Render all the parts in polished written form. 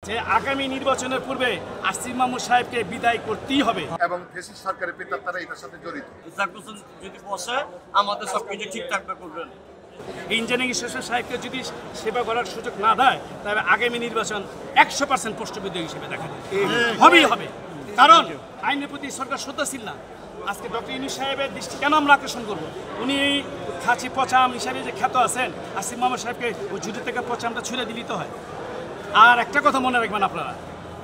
যে আগামী নির্বাচনের পূর্বে আসিফ মাহমুদ সাহেবকে বিদায় করতেই হবে এবং ফ্যাসিস্ট সরকারের প্রেতাত্মারা এটার সাথে জড়িত। ইসহাক হোসেন যদি বসে আমাদের সবকিছু ঠিকঠাক করবেন। ইঞ্জিনিয়ারিং স্টেশন সাহেবকে যদি সেবা করার সুযোগ না দেয় তবে আগামী নির্বাচন 100% প্রশ্নবিদ্ধ হিসেবে দেখা যায়, হবেই হবে। কারণ আইনের প্রতি সরকার শ্রদ্ধাশীল না। আজকে ডক্টর ইউনূস সাহেবের দৃষ্টি কেন আমরা আকর্ষণ করব? উনি খাঁচি পচাম হিসাবে যে খ্যাত আছেন, আসিফ মাহমুদ সাহেবকে ওই জুটি থেকে পচামটা ছুঁড়ে দিলেই তো হয়। আর একটা কথা মনে রাখবেন আপনারা,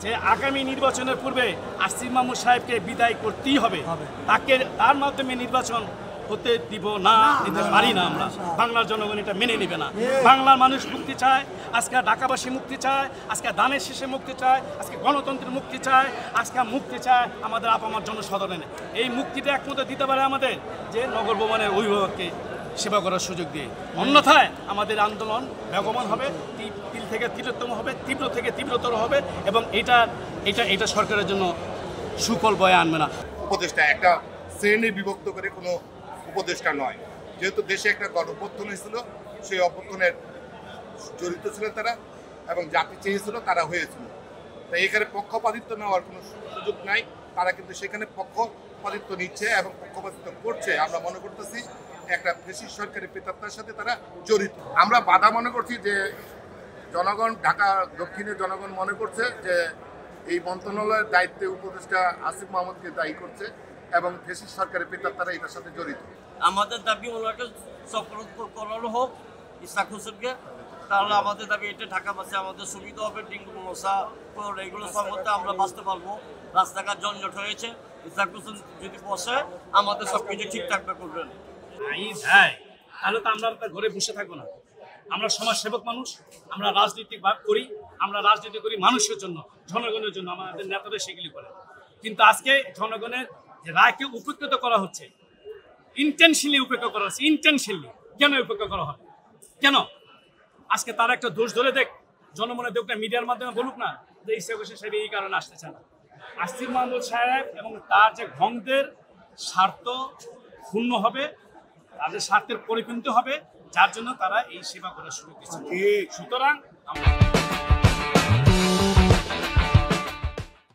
যে আগামী নির্বাচনের পূর্বে আসিফ মাহমুদ সাহেবকে বিদায় করতেই হবে। তার মাধ্যমে নির্বাচন হতে দিব না, দিতে পারি না আমরা। বাংলার জনগণ এটা মেনে নেবে না। বাংলার মানুষ মুক্তি চায়, আজকে ঢাকাবাসী মুক্তি চায়, আজকে দানের শেষে মুক্তি চায়, আজকে গণতন্ত্রের মুক্তি চায়, আজকে মুক্তি চায় আমাদের আপামার জনসাধারণে। এই মুক্তিটা একমাত্র দিতে পারে আমাদের যে নগর ভবনের অভিভাবককে সেবা করার সুযোগ দিয়ে। অন্যথায় আমাদের আন্দোলন বেগমন হবে, তিল থেকে তীব্রতম হবে, তীব্র থেকে তীব্রতর হবে, এবং এটা সরকারের জন্য সুফল বয়ে আনবে না। উপদেষ্টা একটা শ্রেণী বিভক্ত করে কোনো উপদেষ্টা নয়। যেহেতু দেশে একটা গণঅভ্যুত্থান হয়েছিল, সেই অভ্যুত্থানের জড়িত ছিলেন তারা, এবং জাতি চেয়েছিল তারা হয়েছিল। তাই এখানে পক্ষপাতিত্ব নেওয়ার কোনো সুযোগ নাই। তারা কিন্তু সেখানে পক্ষপাতিত্ব নিচ্ছে এবং পক্ষপাতিত্ব করছে। আমরা মনে করতেছি একটা ফ্যাসিস্ট সরকারি প্রেতাত্মার সাথে তারা জড়িত। আমরা বাধা মনে করছি যে জনগণ, ঢাকা দক্ষিণের জনগণ মনে করছে যে এই মন্ত্রণালয়ের দায়িত্বে উপদেষ্টা আসিফ মাহমুদকে দায়ী করছে এবং ফ্যাসিস্ট সরকারের প্রেতাত্মারা এটার সাথে জড়িত। আমাদের দাবি ওনাকে সফরত করানো হোক ইসহাক হোসেনকে, তাহলে আমাদের দাবি এটা ঢাকাবাসী আমাদের সুবিধা হবে। ডেঙ্গু মশা এগুলো সম্বন্ধে আমরা বাঁচতে পারবো। রাস্তাঘাট জঞ্জট হয়েছে, ইসহাক হোসেন যদি বসে আমাদের সবকিছু ঠিকঠাক করবেন। তাহলে তো আমরা ঘরে বসে থাকবো না। আমরা সমাজ সেবক মানুষ, আমরা রাজনীতি করি, আমরা রাজনীতি করি মানুষের জন্য, জনগণের জন্য। আমাদের নেতারা সেগুলি করে। কিন্তু আজকে জনগণের যে রায়কে উপেক্ষিত করা হচ্ছে, ইন্টেনশনালি উপেক্ষা করা হচ্ছে। ইন্টেনশনালি কেন উপেক্ষা করা হবে? কেন? আজকে তারা একটা দোষ ধরে দেখ, জনমনে দেখ না, মিডিয়ার মাধ্যমে বলুক না যে ইসহাক হোসেন সাহেব এই কারণে আসতে চান। আসিফ মাহমুদ সাহেব এবং তার যে ভক্তদের স্বার্থ ক্ষুণ্ণ হবে, তাদের স্বার্থের পরিপন্থী হবে, যার জন্য তারা এই সেবা করার সুযোগ দিচ্ছে। সুতরাং আমরা